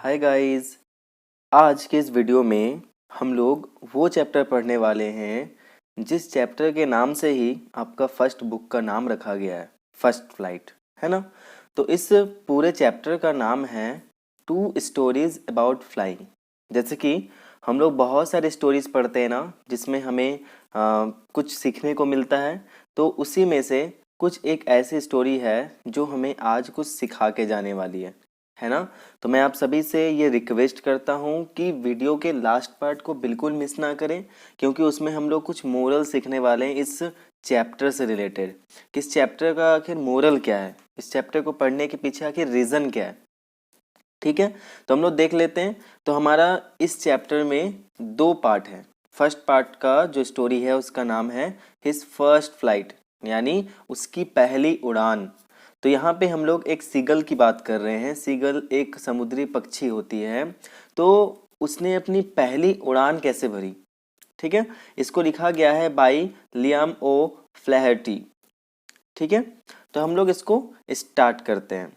Hi guys. आज के इस वीडियो में हम लोग वो चैप्टर पढ़ने वाले हैं जिस चैप्टर के नाम से ही आपका फर्स्ट बुक का नाम रखा गया है, फर्स्ट फ्लाइट, है ना। तो इस पूरे चैप्टर का नाम है टू स्टोरीज अबाउट फ्लाइंग। जैसे कि हम लोग बहुत सारे स्टोरीज पढ़ते हैं ना, जिसमें हमें कुछ सीखने को मिलता है। तो उसी में से कुछ एक ऐसी स्टोरी है जो हमें आज कुछ सिखा के जाने वाली है ना। तो मैं आप सभी से ये रिक्वेस्ट करता हूँ कि वीडियो के लास्ट पार्ट को बिल्कुल मिस ना करें, क्योंकि उसमें हम लोग कुछ मोरल सीखने वाले हैं इस चैप्टर से रिलेटेड। किस चैप्टर का आखिर मोरल क्या है, इस चैप्टर को पढ़ने के पीछे आखिर रीज़न क्या है। ठीक है, तो हम लोग देख लेते हैं। तो हमारा इस चैप्टर में दो पार्ट है। फर्स्ट पार्ट का जो स्टोरी है उसका नाम है हिज फर्स्ट फ्लाइट, यानी उसकी पहली उड़ान। तो यहाँ पे हम लोग एक सीगल की बात कर रहे हैं। सीगल एक समुद्री पक्षी होती है। तो उसने अपनी पहली उड़ान कैसे भरी, ठीक है। इसको लिखा गया है बाई लियाम ओ फ्लैहर्टी। ठीक है, तो हम लोग इसको स्टार्ट करते हैं।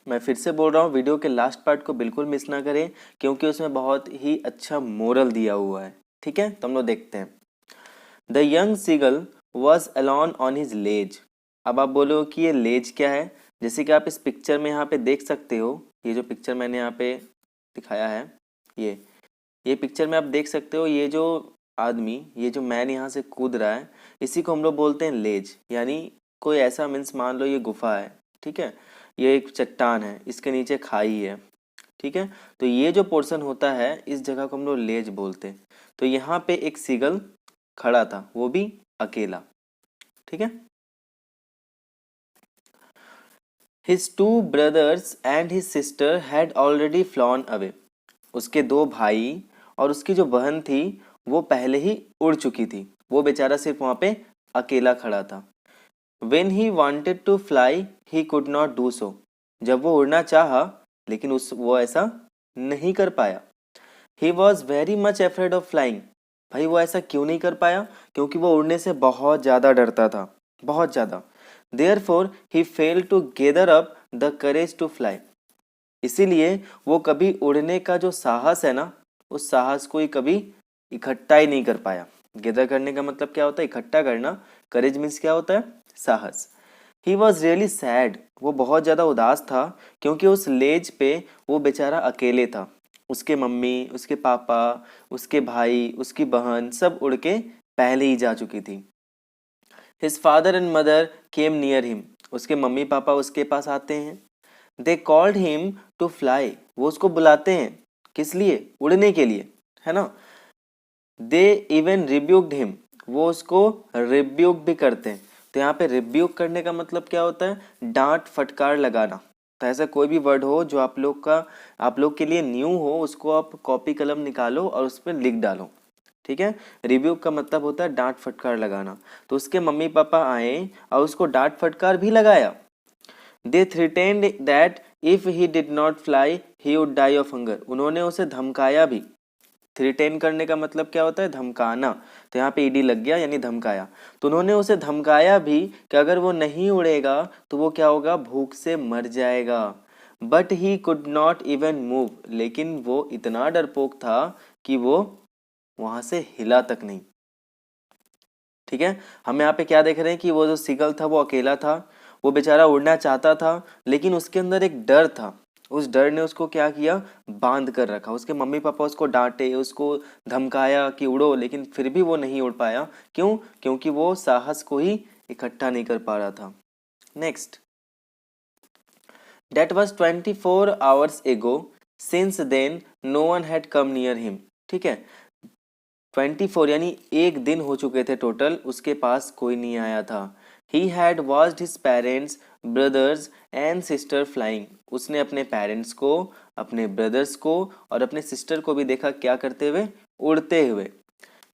मैं फिर से बोल रहा हूँ, वीडियो के लास्ट पार्ट को बिल्कुल मिस ना करें, क्योंकि उसमें बहुत ही अच्छा मोरल दिया हुआ है। ठीक है, तो हम लोग देखते हैं। The young seagull was alone on his ledge. अब आप बोलो कि ये लेज क्या है। जैसे कि आप इस पिक्चर में यहाँ पे देख सकते हो, ये जो पिक्चर मैंने यहाँ पे दिखाया है, ये पिक्चर में आप देख सकते हो, ये जो आदमी, ये जो मैन यहाँ से कूद रहा है, इसी को हम लोग बोलते हैं लेज। यानी कोई ऐसा मीन्स, मान लो ये गुफा है, ठीक है, ये एक चट्टान है, इसके नीचे खाई है, ठीक है। तो ये जो पोर्शन होता है, इस जगह को हम लोग लेज बोलते हैं। तो यहाँ पे एक सीगल खड़ा था, वो भी अकेला। ठीक है। His two brothers and his sister had already flown away. उसके दो भाई और उसकी जो बहन थी वो पहले ही उड़ चुकी थी। वो बेचारा सिर्फ वहां पे अकेला खड़ा था। When he wanted to fly he could not do so. जब वो उड़ना चाहा, लेकिन वो ऐसा नहीं कर पाया। He was very much afraid of flying. भाई वो ऐसा क्यों नहीं कर पाया? क्योंकि वो उड़ने से बहुत ज़्यादा डरता था, बहुत ज़्यादा। Therefore he fail to gather up the courage to fly. इसीलिए वो कभी उड़ने का जो साहस है ना, उस साहस को ही कभी इकट्ठा ही नहीं कर पाया। गेदर करने का मतलब क्या होता है? इकट्ठा करना। करेज मीन्स क्या होता है? साहस। He was really sad. वो बहुत ज़्यादा उदास था, क्योंकि उस लेज पे वो बेचारा अकेले था। उसके मम्मी, उसके पापा, उसके भाई, उसकी बहन सब उड़ के पहले ही जा चुकी थी। His father and mother came near him. उसके मम्मी पापा उसके पास आते हैं। They called him to fly. वो उसको बुलाते हैं, किस लिए? उड़ने के लिए, है ना। They even rebuked him. वो उसको रिब्यूक भी करते हैं। तो यहाँ पे रिब्यूक करने का मतलब क्या होता है? डांट फटकार लगाना। तो ऐसा कोई भी वर्ड हो जो आप लोग के लिए न्यू हो, उसको आप कॉपी कलम निकालो और उस पर लिख डालो। ठीक है। रिब्यूक का मतलब होता है डांट फटकार लगाना। तो उसके मम्मी पापा आए और उसको डांट फटकार भी लगाया। They threatened that if he did not fly he would die of hunger. उन्होंने उसे धमकाया भी। थ्रेटेन करने का मतलब क्या होता है? धमकाना। तो यहाँ पे ईडी लग गया, यानी धमकाया। तो उन्होंने उसे धमकाया भी कि अगर वो नहीं उड़ेगा तो वो क्या होगा? भूख से मर जाएगा। But he could not even move. लेकिन वो इतना डरपोक था कि वो वहां से हिला तक नहीं। ठीक है। हम यहाँ पे क्या देख रहे हैं कि वो जो सीगल था वो अकेला था। वो बेचारा उड़ना चाहता था, लेकिन उसके अंदर एक डर था। उस डर ने उसको क्या किया? बांध कर रखा। उसके मम्मी पापा उसको डांटे, उसको धमकाया कि उड़ो, लेकिन फिर भी वो नहीं उड़ पाया। क्यों? क्योंकि वो साहस को ही इकट्ठा नहीं कर पा रहा था। Next. That was 24 hours ago. Since then, no one had come near him. ठीक है। 24 यानी एक दिन हो चुके थे टोटल, उसके पास कोई नहीं आया था। He had watched his parents, brothers and sister flying. उसने अपने पेरेंट्स को, अपने ब्रदर्स को और अपने सिस्टर को भी देखा, क्या करते हुए? उड़ते हुए।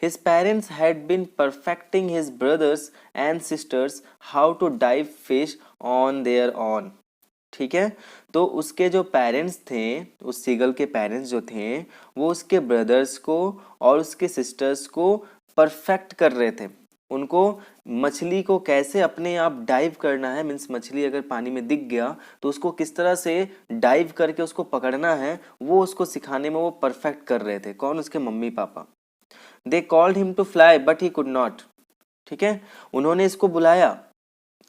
His parents had been perfecting his brothers and sisters how to dive fish on their own. ठीक है। तो उसके जो पेरेंट्स थे, उस सीगल के पेरेंट्स जो थे, वो उसके ब्रदर्स को और उसके सिस्टर्स को परफेक्ट कर रहे थे। उनको मछली को कैसे अपने आप डाइव करना है, मीन्स मछली अगर पानी में दिख गया तो उसको किस तरह से डाइव करके उसको पकड़ना है, वो उसको सिखाने में वो परफेक्ट कर रहे थे। कौन? उसके mummy papa. They called him to fly but he could not. ठीक है, उन्होंने इसको बुलाया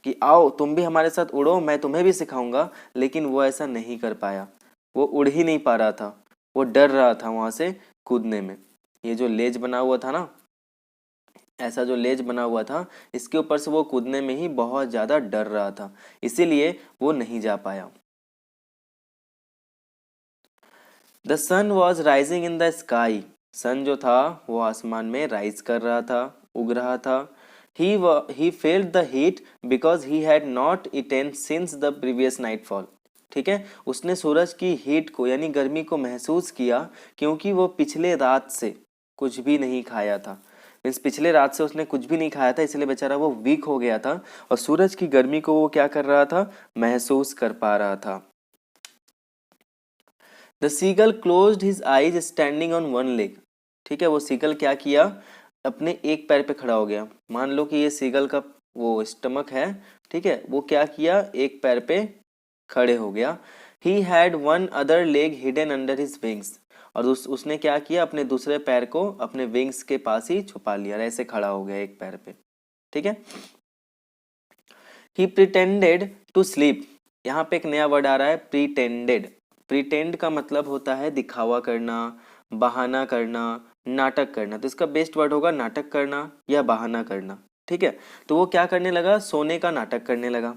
कि आओ तुम भी हमारे साथ उड़ो, मैं तुम्हें भी सिखाऊंगा, लेकिन वो ऐसा नहीं कर पाया। वो उड़ ही नहीं पा रहा था, वो डर रहा था वहां से कूदने में। ये जो लेज बना हुआ था ना, ऐसा जो लेज बना हुआ था, इसके ऊपर से वो कूदने में ही बहुत ज्यादा डर रहा था, इसीलिए वो नहीं जा पाया। The sun was rising in the sky. Sun जो था वो आसमान में राइज कर रहा था, उग रहा था। He felt the heat because he had not eaten since the previous night fall. ठीक है, उसने सूरज की हीट को यानी गर्मी को महसूस किया क्योंकि वो पिछले रात से कुछ भी नहीं खाया था। मीन्स पिछले रात से उसने कुछ भी नहीं खाया था, इसलिए बेचारा वो वीक हो गया था और सूरज की गर्मी को वो क्या कर रहा था? महसूस कर पा रहा था। The seagull closed his eyes standing on one leg. ठीक है, वो सीगल क्या किया? अपने एक पैर पे खड़ा हो गया। मान लो कि ये सीगल का वो स्टमक है, ठीक है, वो क्या किया? एक पैर पे खड़े हो गया। He had one other leg hidden under his wings. और उसने क्या किया? अपने दूसरे पैर को अपने विंग्स के पास ही छुपा लिया, ऐसे खड़ा हो गया एक पैर पे। ठीक है, ही प्रिटेंडेड टू स्लीप। यहाँ पे एक नया वर्ड आ रहा है, प्रिटेंडेड। प्रिटेंड का मतलब होता है दिखावा करना, बहाना करना, नाटक करना। तो इसका बेस्ट वर्ड होगा नाटक करना या बहाना करना। ठीक है, तो वो क्या करने लगा? सोने का नाटक करने लगा।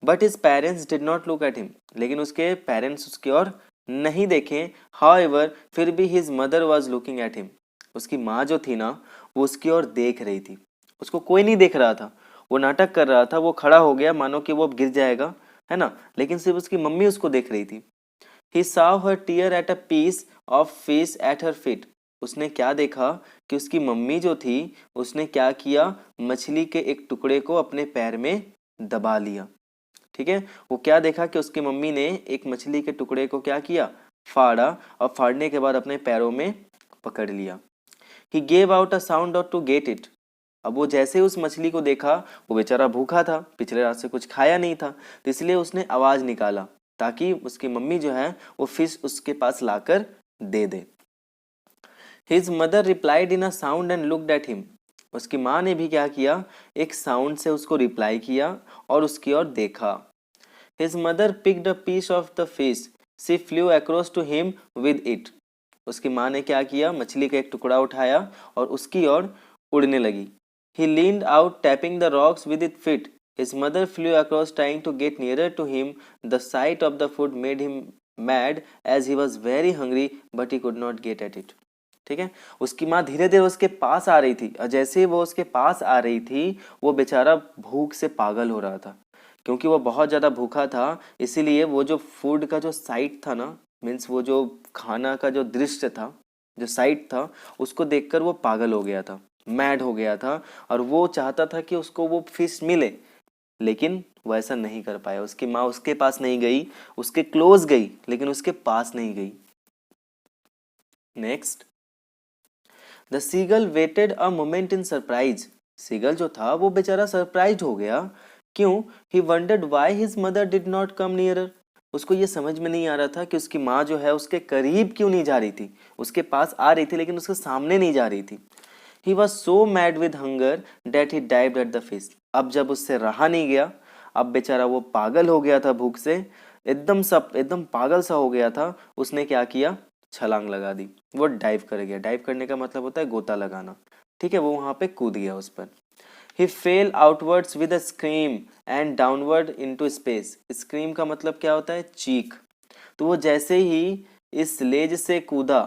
But his parents did not look at him. लेकिन उसके पेरेंट्स उसकी ओर नहीं देखे। हाउएवर फिर भी his mother was looking at him. उसकी माँ जो थी ना, वो उसकी ओर देख रही थी। उसको कोई नहीं देख रहा था, वो नाटक कर रहा था। वो खड़ा हो गया मानो कि वो अब गिर जाएगा, है ना, लेकिन सिर्फ उसकी मम्मी उसको देख रही थी। ही saw her tear at a piece of fish at her feet। उसने क्या देखा कि उसकी मम्मी जो थी उसने क्या किया? मछली के एक टुकड़े को अपने पैर में दबा लिया। ठीक है, वो क्या देखा कि उसकी मम्मी ने एक मछली के टुकड़े को क्या किया? फाड़ा, और फाड़ने के बाद अपने पैरों में पकड़ लिया। He gave out a sound to get it. अब वो जैसे उस मछली को देखा, वो बेचारा भूखा था, पिछले रात से कुछ खाया नहीं था, तो इसलिए उसने आवाज निकाला ताकि उसकी मम्मी जो है वो फिश उसके पास लाकर दे दे। His mother replied in a sound and looked at him. उसकी माँ ने भी क्या किया? एक साउंड से उसको रिप्लाई किया और उसकी ओर देखा। His mother picked a piece of the fish, she flew across to him with it. उसकी माँ ने क्या किया? मछली का एक टुकड़ा उठाया और उसकी ओर उड़ने लगी। He leaned out, tapping the rocks with its feet. His mother flew across, trying to get nearer to him. The sight of the food made him mad, as he was very hungry, but he could not get at it. ठीक है, उसकी माँ धीरे धीरे उसके पास आ रही थी और जैसे ही वो उसके पास आ रही थी, वो बेचारा भूख से पागल हो रहा था। क्योंकि वो बहुत ज़्यादा भूखा था, इसीलिए वो जो फूड का जो साइट था ना, मीन्स वो जो खाना का जो दृश्य था, जो साइट था, उसको देखकर वो पागल हो गया था, मैड हो गया था। और वो चाहता था कि उसको वो फिश मिले, लेकिन वो ऐसा नहीं कर पाया। उसकी माँ उसके पास नहीं गई, उसके क्लोज गई लेकिन उसके पास नहीं गई। Next, the seagull waited a moment in surprise. Seagull जो था वो बेचारा सरप्राइज हो गया। क्यों? He wondered why his mother did not come nearer. उसको ये समझ में नहीं आ रहा था कि उसकी माँ जो है उसके करीब क्यों नहीं जा रही थी। उसके पास आ रही थी लेकिन उसके सामने नहीं जा रही थी। He was so mad with hunger that he dived at the fish. अब जब उससे रहा नहीं गया, अब बेचारा वो पागल हो गया था भूख से, एकदम पागल सा हो गया था। उसने क्या किया? छलांग लगा दी, वो डाइव कर गया। डाइव करने का मतलब होता है गोता लगाना। ठीक है, वो वहां पे कूद गया उस पर। He fell outwards with a scream and downward into space. Scream का मतलब क्या होता है? चीख। तो वो जैसे ही इस लेज से कूदा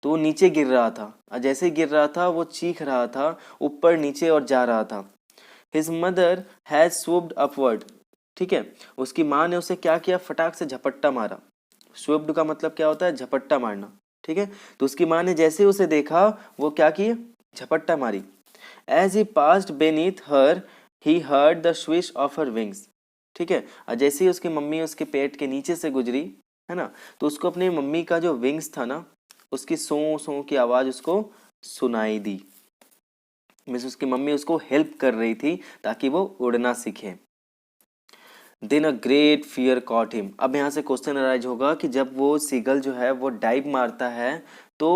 तो वो नीचे गिर रहा था, और जैसे गिर रहा था वो चीख रहा था, ऊपर नीचे और जा रहा था। His mother has swooped upward. ठीक है, उसकी माँ ने उसे क्या किया? फटाक से झपट्टा मारा। स्वूप्ड का मतलब क्या होता है? झपट्टा मारना। ठीक है, तो उसकी माँ ने जैसे उसे देखा, वो क्या किए? झपट्टा मारी। As he passed beneath her he heard the swish of her wings. ठीक है, और जैसे ही उसकी मम्मी उसके पेट के नीचे से गुजरी, है ना, तो उसको अपनी मम्मी का जो विंग्स था ना, उसकी सो सो की आवाज उसको सुनाई दी। मीन्स उसकी मम्मी उसको हेल्प कर रही थी ताकि वो उड़ना सीखे। Then a great fear caught him. अब यहाँ से क्वेश्चन अराइज होगा कि जब वो सीगल जो है वो डाइव मारता है तो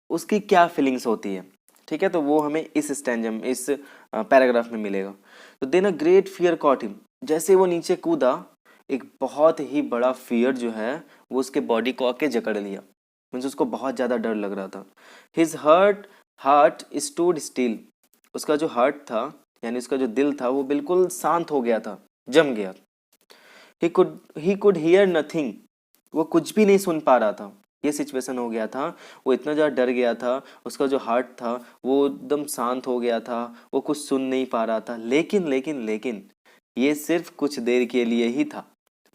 उसकी क्या फीलिंग्स होती है। ठीक है, तो वो हमें इस स्टैंजम इस पैराग्राफ में मिलेगा। तो then a great fear caught him, जैसे वो नीचे कूदा एक बहुत ही बड़ा फियर जो है वो उसके बॉडी को आके जकड़ लिया। मीन्स उसको बहुत ज़्यादा डर लग रहा था। हिज हार्ट स्टूड स्टिल, उसका जो हार्ट था यानी उसका जो दिल था वो बिल्कुल शांत हो गया था, जम गया। ही कुड हियर नथिंग, वो कुछ भी नहीं सुन पा रहा था। ये सिचुएशन हो गया था, वो इतना ज़्यादा डर गया था, उसका जो हार्ट था वो एकदम शांत हो गया था, वो कुछ सुन नहीं पा रहा था। लेकिन लेकिन लेकिन ये सिर्फ कुछ देर के लिए ही था,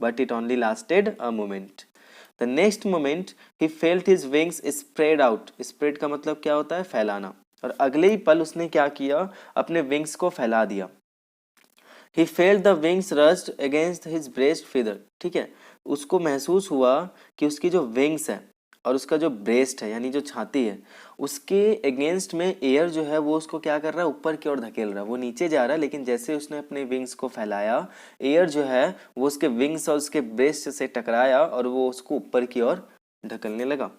but it only lasted a moment. The next moment he felt his wings spread out. Spread का मतलब क्या होता है, फैलाना। और अगले ही पल उसने क्या किया, अपने विंग्स को फैला दिया। He felt the wings rust against his breast feather. ठीक है, उसको महसूस हुआ कि उसकी जो विंग्स है और उसका जो ब्रेस्ट है यानी जो छाती है उसके अगेंस्ट में एयर जो है वो उसको क्या कर रहा है, ऊपर की ओर धकेल रहा है। वो नीचे जा रहा है लेकिन जैसे उसने अपने विंग्स को फैलाया, एयर जो है वो उसके विंग्स और उसके ब्रेस्ट से टकराया और वो उसको ऊपर की ओर ढकलने लगा।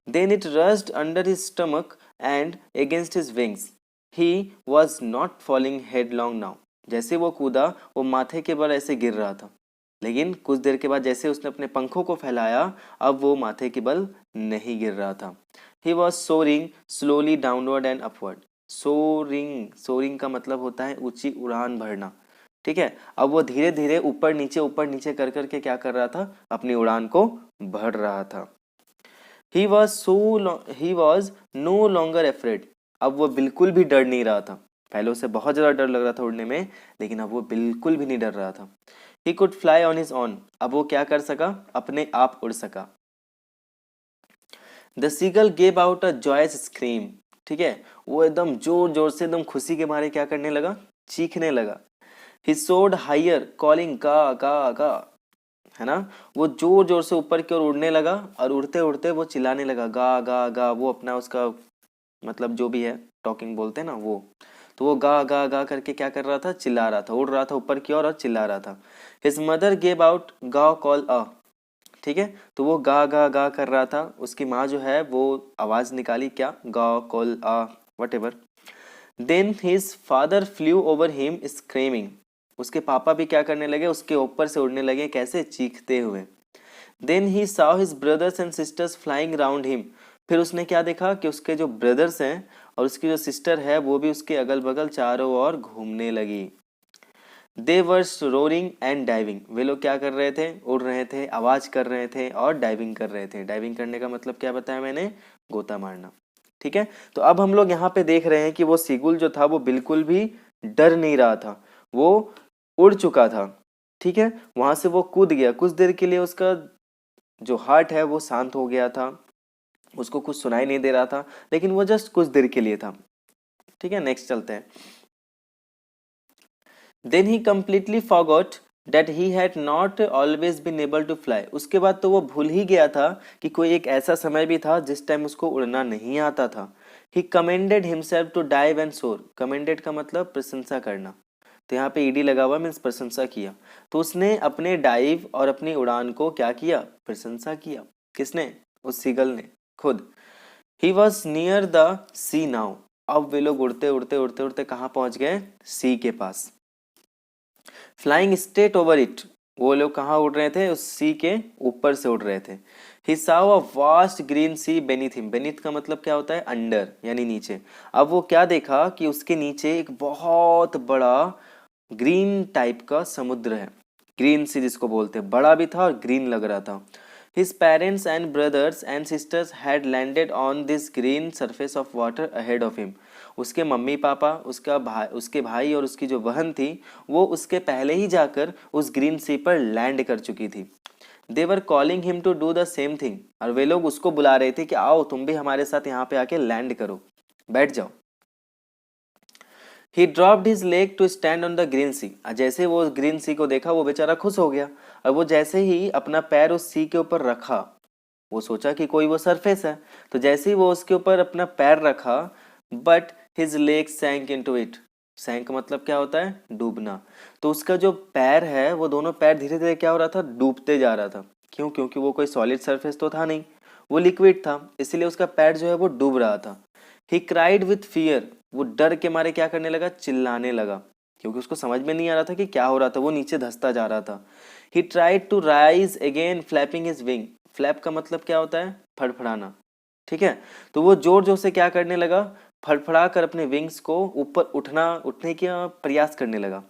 Then it rushed under his stomach and against his wings. He was not falling headlong now. जैसे वो कूदा वो माथे के बल ऐसे गिर रहा था, लेकिन कुछ देर के बाद जैसे उसने अपने पंखों को फैलाया अब वो माथे के बल नहीं गिर रहा था। He was soaring slowly downward and upward. Soaring, soaring का मतलब होता है ऊंची उड़ान भरना। ठीक है, अब वो धीरे धीरे ऊपर नीचे कर करके क्या कर रहा था, अपनी उड़ान को भर रहा था। He was no longer afraid. अब वो बिल्कुल भी डर नहीं रहा था। पहले उसे बहुत ज़्यादा डर लग रहा था उड़ने में, लेकिन अब वो बिल्कुल भी नहीं डर रहा था। He could fly on his own. अब वो क्या कर सका, अपने आप उड़ सका। The seagull gave out a joyous scream. ठीक है, वो एकदम जोर जोर से एकदम खुशी के मारे क्या करने लगा, चीखने लगा। ही सोड हायर कॉलिंग गा गा गा, है ना। वो जोर जोर से ऊपर की ओर उड़ने लगा और उड़ते उड़ते वो चिल्लाने लगा गा गा गा। वो अपना उसका मतलब जो भी है टॉकिंग बोलते हैं ना वो, तो वो गा गा गा करके क्या कर रहा था, चिल्ला रहा था, उड़ रहा था ऊपर की ओर और चिल्ला रहा था। हिज मदर गेव आउट गा कॉल अ। ठीक है, तो वो गा गा गा कर रहा था, उसकी माँ जो है वो आवाज निकाली क्या, गा call a whatever. Then his father flew over him screaming. उसके पापा भी क्या करने लगे, उसके ऊपर से उड़ने लगे, कैसे, चीखते हुए। Then he saw his brothers and sisters flying round him। फिर उसने क्या देखा कि उसके जो ब्रदर्स हैं और उसकी जो सिस्टर है वो भी उसके अगल बगल चारों ओर घूमने लगी। दे वर रोरिंग एंड डाइविंग। वे लोग क्या कर रहे थे, उड़ रहे थे, आवाज कर रहे थे और डाइविंग कर रहे थे। डाइविंग करने का मतलब क्या बताया मैंने, गोता मारना। ठीक है, तो अब हम लोग यहाँ पे देख रहे हैं कि वो सीगुल जो था वो बिल्कुल भी डर नहीं रहा था, वो उड़ चुका था। ठीक है, वहां से वो कूद गया, कुछ देर के लिए उसका जो हार्ट है वो शांत हो गया था, उसको कुछ सुनाई नहीं दे रहा था, लेकिन वो जस्ट कुछ देर के लिए था। ठीक है, नेक्स्ट चलते हैं। Then he completely forgot that he had not always been able to fly. उसके बाद तो वो भूल ही गया था कि कोई एक ऐसा समय भी था जिस टाइम उसको उड़ना नहीं आता था। He commanded himself to dive and soar. Commanded का मतलब प्रशंसा करना, तो यहाँ पे ईडी लगा हुआ मीन्स प्रशंसा किया। तो उसने अपने डाइव और अपनी उड़ान को क्या किया, प्रशंसा किया। किसने, उस सीगल ने खुद। He was near the sea now. अब वे लोग उड़ते उड़ते उड़ते उड़ते कहाँ पहुंच गए, सी के पास। Flying straight over it. वो लोग कहाँ उड़ रहे थे, उस सी के ऊपर से उड़ रहे थे। He saw a vast green sea beneath him. Beneath का मतलब क्या होता है, अंडर यानी नीचे। अब वो क्या देखा कि उसके नीचे एक बहुत बड़ा ग्रीन टाइप का समुद्र है। ग्रीन सी जिसको बोलते हैं, बड़ा भी था और ग्रीन लग रहा था। His parents and brothers and sisters had landed on this green surface of water ahead of him. उसके मम्मी पापा, उसके भाई और उसकी जो बहन थी वो उसके पहले ही जाकर उस ग्रीन सी पर लैंड कर चुकी थी। They were calling him to do the same thing. और वे लोग उसको बुला रहे थे कि आओ तुम भी हमारे साथ यहाँ पे आके लैंड करो, बैठ जाओ। He dropped his leg to stand on the green sea. जैसे वो ग्रीन सी को देखा वो बेचारा खुश हो गया, और वो जैसे ही अपना पैर उस सी के ऊपर रखा, वो सोचा कि कोई वो सरफेस है, तो जैसे ही वो उसके ऊपर अपना पैर रखा, but his leg sank into it. Sank मतलब क्या होता है? डूबना। तो उसका जो पैर है वो दोनों पैर धीरे धीरे क्या हो रहा था? डूबते जा रहा था। क्यों? क्योंकि वो कोई सॉलिड सरफेस तो था नहीं, वो लिक्विड था, इसीलिए उसका पैर जो है वो डूब रहा था। ही क्राइड विथ फियर, वो डर के मारे क्या करने लगा? चिल्लाने लगा, क्योंकि उसको समझ में नहीं आ रहा था कि क्या हो रहा था, वो नीचे धंसता जा रहा था। He tried to rise again flapping his wing. Flap का मतलब क्या होता है? फड़फड़ाना। ठीक है, तो वो जोर जोर से क्या करने लगा? फड़फड़ा कर अपने विंग्स को ऊपर उठने का प्रयास करने लगा।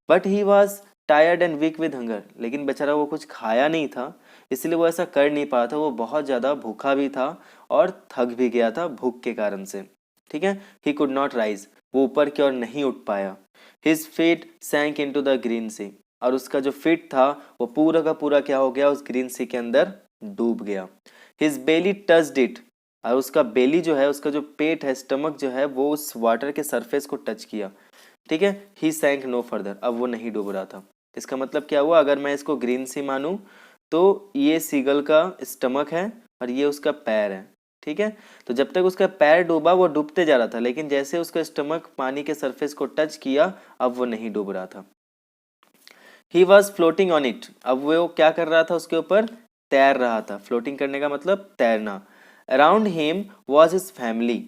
But he was tired and weak with hunger, लेकिन बेचारा वो कुछ खाया नहीं था, इसलिए वो ऐसा कर नहीं पाया था। वो बहुत ज़्यादा भूखा भी था और थक भी गया था भूख के कारण से। ठीक है, ही कुड नॉट राइज, वो ऊपर की ओर नहीं उठ पाया। His feet sank into the green sea, और उसका जो फीट था वो पूरा का पूरा क्या हो गया? उस ग्रीन सी के अंदर डूब गया। हिज बेली टच्ड इट, और उसका बेली जो है, उसका जो पेट है, स्टमक जो है, वो उस वाटर के सरफेस को टच किया। ठीक है, ही सैंक नो फर्दर, अब वो नहीं डूब रहा था। इसका मतलब क्या हुआ? अगर मैं इसको ग्रीन सी मानूं तो ये सीगल का स्टमक है और ये उसका पैर है। ठीक है, तो जब तक उसका पैर डूबा वो डूबते जा रहा था, लेकिन जैसे उसका स्टमक पानी के सरफेस को टच किया अब वो नहीं डूब रहा था। He was floating on it, अब वो क्या कर रहा था? उसके ऊपर तैर रहा था। फ्लोटिंग करने का मतलब तैरना। Around him was his family,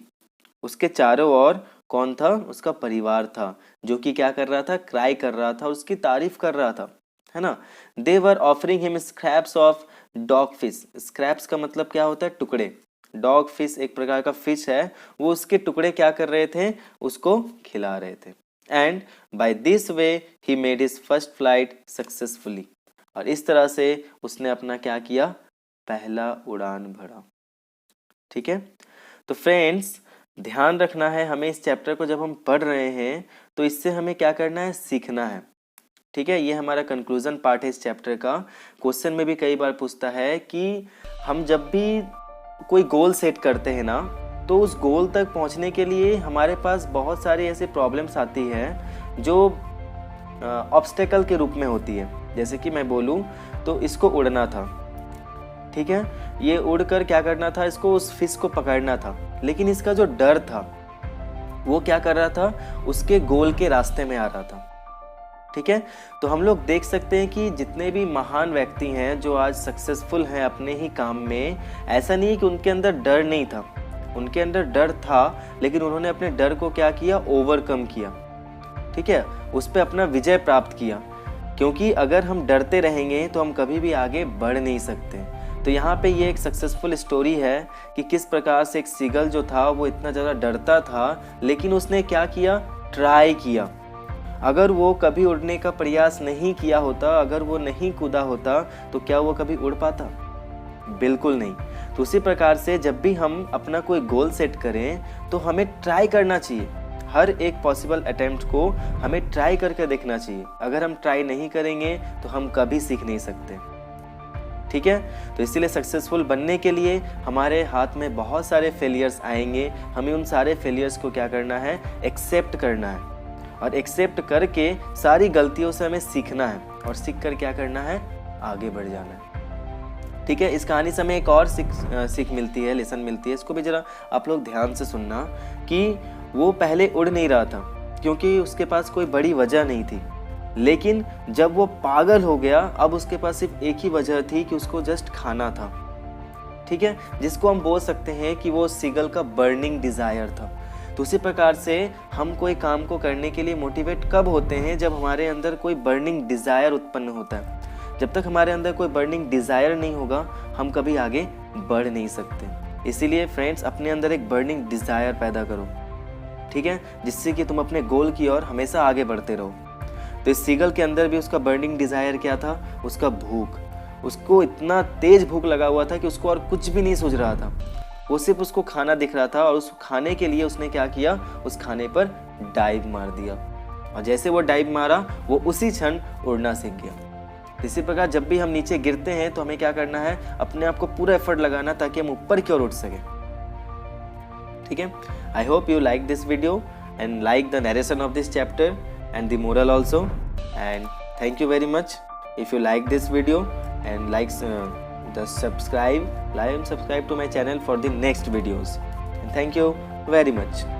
उसके चारों ओर कौन था? उसका परिवार था, जो कि क्या कर रहा था? क्राई कर रहा था, उसकी तारीफ कर रहा था, है ना। They were offering him scraps of dog fish. Scraps का मतलब क्या होता है? टुकड़े। डॉग फिश एक प्रकार का फिश है, वो उसके टुकड़े क्या कर रहे थे? उसको खिला रहे थे। And by this way he made his first flight successfully, और इस तरह से उसने अपना क्या किया? पहला उड़ान भरा। ठीक है, तो फ्रेंड्स ध्यान रखना है हमें, इस चैप्टर को जब हम पढ़ रहे हैं तो इससे हमें क्या करना है? सीखना है। ठीक है, ये हमारा कंक्लूजन पार्ट है इस चैप्टर का। क्वेश्चन में भी कई बार पूछता है कि हम जब भी कोई गोल सेट करते हैं ना, तो उस गोल तक पहुंचने के लिए हमारे पास बहुत सारी ऐसे प्रॉब्लम्स आती हैं जो ऑब्स्टेकल के रूप में होती है। जैसे कि मैं बोलूं तो इसको उड़ना था। ठीक है, ये उड़कर क्या करना था? इसको उस फिश को पकड़ना था, लेकिन इसका जो डर था वो क्या कर रहा था? उसके गोल के रास्ते में आ रहा था। ठीक है, तो हम लोग देख सकते हैं कि जितने भी महान व्यक्ति हैं जो आज सक्सेसफुल हैं अपने ही काम में, ऐसा नहीं है कि उनके अंदर डर नहीं था, उनके अंदर डर था, लेकिन उन्होंने अपने डर को क्या किया? ओवरकम किया। ठीक है, उस पर अपना विजय प्राप्त किया, क्योंकि अगर हम डरते रहेंगे तो हम कभी भी आगे बढ़ नहीं सकते। तो यहाँ पे ये एक सक्सेसफुल स्टोरी है कि किस प्रकार से एक सीगल जो था वो इतना ज़्यादा डरता था, लेकिन उसने क्या किया? ट्राई किया। अगर वो कभी उड़ने का प्रयास नहीं किया होता, अगर वो नहीं कूदा होता, तो क्या वो कभी उड़ पाता? बिल्कुल नहीं। तो उसी प्रकार से जब भी हम अपना कोई गोल सेट करें तो हमें ट्राई करना चाहिए। हर एक पॉसिबल अटेम्प्ट को हमें ट्राई करके देखना चाहिए। अगर हम ट्राई नहीं करेंगे तो हम कभी सीख नहीं सकते। ठीक है, तो इसीलिए सक्सेसफुल बनने के लिए हमारे हाथ में बहुत सारे फेलियर्स आएंगे। हमें उन सारे फेलियर्स को क्या करना है? एक्सेप्ट करना है, और एक्सेप्ट करके सारी गलतियों से हमें सीखना है, और सीख कर क्या करना है? आगे बढ़ जाना है। ठीक है, इस कहानी से हमें एक और सीख मिलती है, लेसन मिलती है। इसको भी जरा आप लोग ध्यान से सुनना कि वो पहले उड़ नहीं रहा था क्योंकि उसके पास कोई बड़ी वजह नहीं थी, लेकिन जब वो पागल हो गया, अब उसके पास सिर्फ एक ही वजह थी कि उसको जस्ट खाना था। ठीक है, जिसको हम बोल सकते हैं कि वो सीगल का बर्निंग डिजायर था। तो उसी प्रकार से हम कोई काम को करने के लिए मोटिवेट कब होते हैं? जब हमारे अंदर कोई बर्निंग डिजायर उत्पन्न होता है। जब तक हमारे अंदर कोई बर्निंग डिजायर नहीं होगा, हम कभी आगे बढ़ नहीं सकते। इसीलिए फ्रेंड्स, अपने अंदर एक बर्निंग डिजायर पैदा करो, ठीक है, जिससे कि तुम अपने गोल की ओर हमेशा आगे बढ़ते रहो। तो इस सीगल के अंदर भी उसका बर्निंग डिजायर क्या था? उसका भूख। उसको इतना तेज भूख लगा हुआ था कि उसको और कुछ भी नहीं सूझ रहा था, वो सिर्फ उसको खाना दिख रहा था, और उस खाने के लिए उसने क्या किया? उस खाने पर डाइव मार दिया, और जैसे वो डाइव मारा वो उसी क्षण उड़ना सीख गया। इसी प्रकार जब भी हम नीचे गिरते हैं तो हमें क्या करना है? अपने आप को पूरा एफर्ट लगाना ताकि हम ऊपर की ओर उठ सकें। ठीक है, I hope you like this video and like the narration of this chapter and the moral also, and thank you very much if you like this video, and subscribe to my channel for the next videos, and thank you very much.